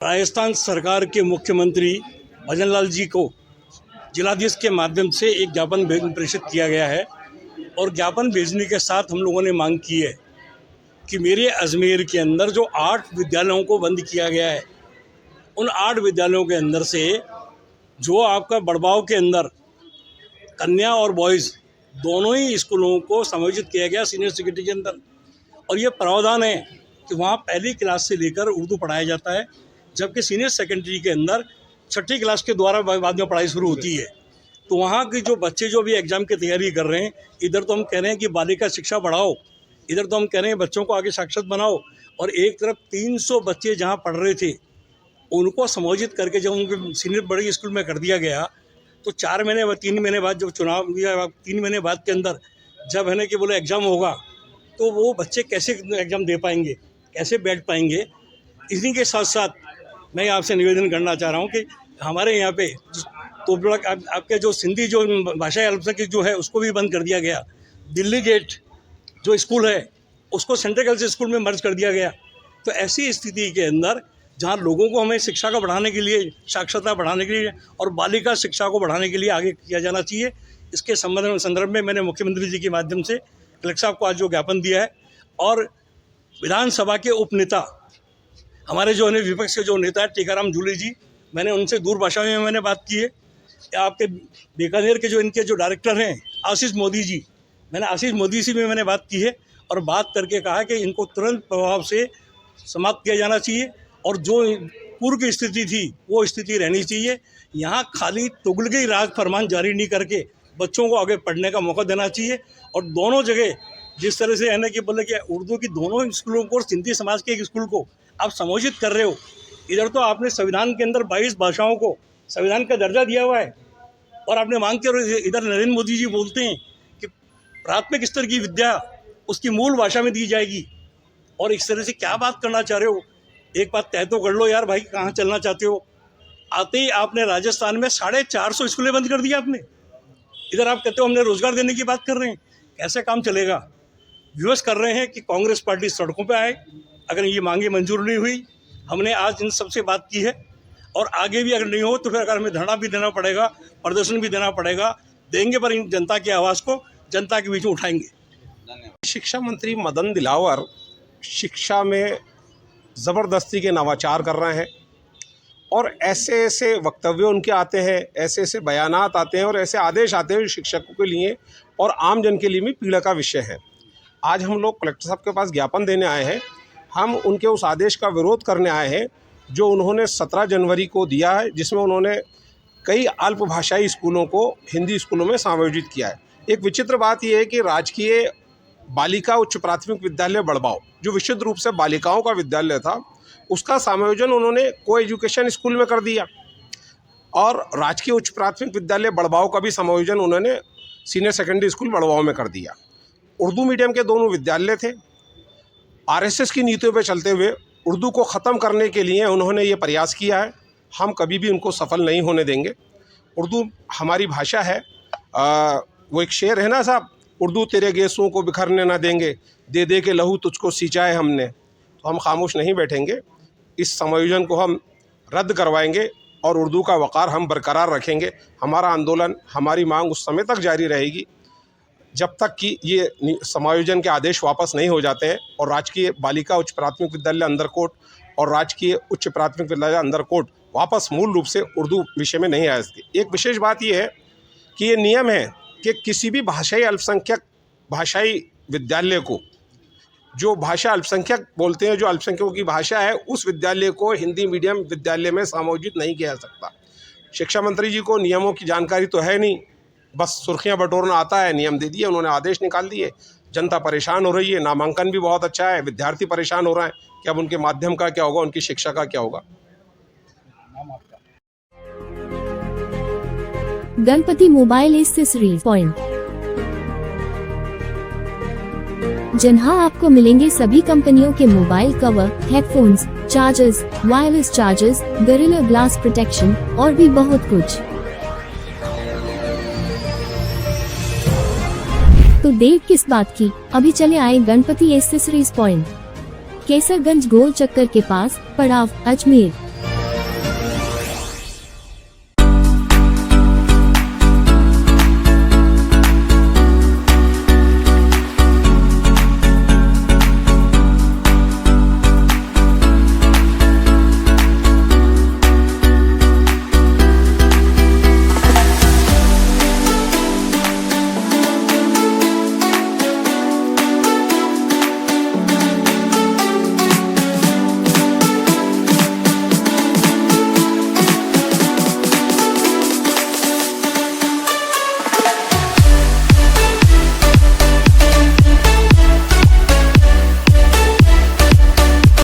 राजस्थान सरकार के मुख्यमंत्री भजनलाल जी को जिलाधीश के माध्यम से एक ज्ञापन प्रेषित किया गया है और ज्ञापन भेजने के साथ हम लोगों ने मांग की है कि मेरे अजमेर के अंदर जो 8 विद्यालयों को बंद किया गया है, उन 8 विद्यालयों के अंदर से जो आपका बड़बाव के अंदर कन्या और बॉयज़ दोनों ही स्कूलों को समायोजित किया गया सीनियर सेकेंडरी के अंदर। और ये प्रावधान है कि वहाँ पहली क्लास से लेकर उर्दू पढ़ाया जाता है, जबकि सीनियर सेकेंडरी के अंदर 6ठी क्लास के द्वारा बाद में पढ़ाई शुरू होती है। तो वहाँ के जो बच्चे जो भी एग्ज़ाम की तैयारी कर रहे हैं, इधर तो हम कह रहे हैं कि बालिका शिक्षा बढ़ाओ, इधर तो हम कह रहे हैं बच्चों को आगे साक्षर बनाओ, और एक तरफ 300 बच्चे जहाँ पढ़ रहे थे उनको समायोजित करके जब उनको सीनियर बड़े स्कूल में कर दिया गया, तो 4 महीने बाद 3 महीने बाद जब चुनाव या 3 महीने बाद के अंदर जब है ना कि बोले एग्ज़ाम होगा, तो वो बच्चे कैसे एग्ज़ाम दे पाएंगे, कैसे बैठ पाएंगे। इसी के साथ साथ मैं आपसे निवेदन करना चाह रहा हूँ कि हमारे यहाँ पे तो आपके जो सिंधी जो भाषा अल्पसंख्यक जो है उसको भी बंद कर दिया गया। दिल्ली गेट जो स्कूल है उसको सेंट्रल गर्ल्स स्कूल में मर्ज कर दिया गया। तो ऐसी स्थिति के अंदर जहाँ लोगों को हमें शिक्षा को बढ़ाने के लिए, साक्षरता बढ़ाने के लिए और बालिका शिक्षा को बढ़ाने के लिए आगे किया जाना चाहिए, इसके संदर्भ में मैंने मुख्यमंत्री जी के माध्यम से कलेक्टर साहब को आज जो ज्ञापन दिया है। और विधानसभा के उपनेता हमारे जो है विपक्ष के जो नेता है टीकाराम जूली जी, मैंने उनसे दूरभाषा में मैंने बात की है। आपके बीकानेर के जो इनके जो डायरेक्टर हैं आशीष मोदी जी, मैंने आशीष मोदी से भी मैंने बात की है और बात करके कहा कि इनको तुरंत प्रभाव से समाप्त किया जाना चाहिए और जो पूर्व की स्थिति थी वो स्थिति रहनी चाहिए। यहाँ खाली तुगलकी राज फरमान जारी नहीं करके बच्चों को आगे पढ़ने का मौका देना चाहिए। और दोनों जगह जिस तरह से है ना कि बोले कि उर्दू की दोनों स्कूलों को और सिंधी समाज के एक स्कूल को आप समायोजित कर रहे हो, इधर तो आपने संविधान के अंदर 22 भाषाओं को संविधान का दर्जा दिया हुआ है और आपने मांग के इधर नरेंद्र मोदी जी बोलते हैं कि प्राथमिक स्तर की विद्या उसकी मूल भाषा में दी जाएगी। और इस तरह से क्या बात करना चाह रहे हो? एक बात तय तो कर लो यार भाई, कहाँ चलना चाहते हो? आते ही आपने राजस्थान में 450 स्कूलें बंद कर दी आपने। इधर आप कहते हो हमने रोजगार देने की बात कर रहे हैं, कैसे काम चलेगा? विवश कर रहे हैं कि कांग्रेस पार्टी सड़कों पे आए। अगर ये मांगे मंजूर नहीं हुई, हमने आज इन सबसे बात की है और आगे भी अगर नहीं हो तो फिर अगर हमें धरना भी देना पड़ेगा, प्रदर्शन भी देना पड़ेगा, देंगे, पर इन जनता की आवाज़ को जनता के बीच में उठाएंगे। शिक्षा मंत्री मदन दिलावर शिक्षा में ज़बरदस्ती के नवाचार कर रहे हैं और ऐसे ऐसे वक्तव्य उनके आते हैं, ऐसे ऐसे बयानात आते हैं और ऐसे आदेश आते हैं जो शिक्षकों के लिए और आम जन के लिए भी पीड़ा का विषय है। आज हम लोग कलेक्टर साहब के पास ज्ञापन देने आए हैं। हम उनके उस आदेश का विरोध करने आए हैं जो उन्होंने 17 जनवरी को दिया है, जिसमें उन्होंने कई अल्प भाषाई स्कूलों को हिंदी स्कूलों में समायोजित किया है। एक विचित्र बात यह है कि राजकीय बालिका उच्च प्राथमिक विद्यालय बड़बाव, जो विशुद्ध रूप से बालिकाओं का विद्यालय था, उसका समायोजन उन्होंने को एजुकेशन स्कूल में कर दिया और राजकीय उच्च प्राथमिक विद्यालय बड़बाव का भी समायोजन उन्होंने सीनियर सेकेंडरी स्कूल बड़बाव में कर दिया। उर्दू मीडियम के दोनों विद्यालय थे। आरएसएस की नीतियों पर चलते हुए उर्दू को ख़त्म करने के लिए उन्होंने ये प्रयास किया है। हम कभी भी उनको सफल नहीं होने देंगे। उर्दू हमारी भाषा है। वो एक शेर है ना साहब, उर्दू तेरे गेसों को बिखरने ना देंगे, दे दे के लहू तुझको सींचा है हमने। तो हम खामोश नहीं बैठेंगे, इस समायोजन को हम रद्द करवाएंगे और उर्दू का वक़ार हम बरकरार रखेंगे। हमारा आंदोलन, हमारी मांग उस समय तक जारी रहेगी जब तक कि ये समायोजन के आदेश वापस नहीं हो जाते हैं और राजकीय बालिका उच्च प्राथमिक विद्यालय अंदरकोट और राजकीय उच्च प्राथमिक विद्यालय अंदरकोट वापस मूल रूप से उर्दू विषय में नहीं आ सकती। एक विशेष बात यह है कि ये नियम है कि किसी भी भाषाई अल्पसंख्यक भाषाई विद्यालय को, जो भाषा अल्पसंख्यक बोलते हैं, जो अल्पसंख्यकों की भाषा है, उस विद्यालय को हिंदी मीडियम विद्यालय में समायोजित नहीं किया जा सकता। शिक्षा मंत्री जी को नियमों की जानकारी तो है नहीं, बस सुर्खियां बटोरना आता है। नियम दे दिए उन्होंने, आदेश निकाल दिए। जनता परेशान हो रही है, नामांकन भी बहुत अच्छा है, विद्यार्थी परेशान हो रहे हैं कि अब उनके माध्यम का क्या होगा, उनकी शिक्षा का क्या होगा। गणपति मोबाइल एक्सेसरीज पॉइंट, जहां आपको मिलेंगे सभी कंपनियों के mobile cover, headphones, chargers, wireless chargers, gorilla glass protection और भी बहुत कुछ। तो देर किस बात की, अभी चले आए गणपति एक्सेसरीज पॉइंट, केसरगंज गोल चक्कर के पास, पड़ाव, अजमेर।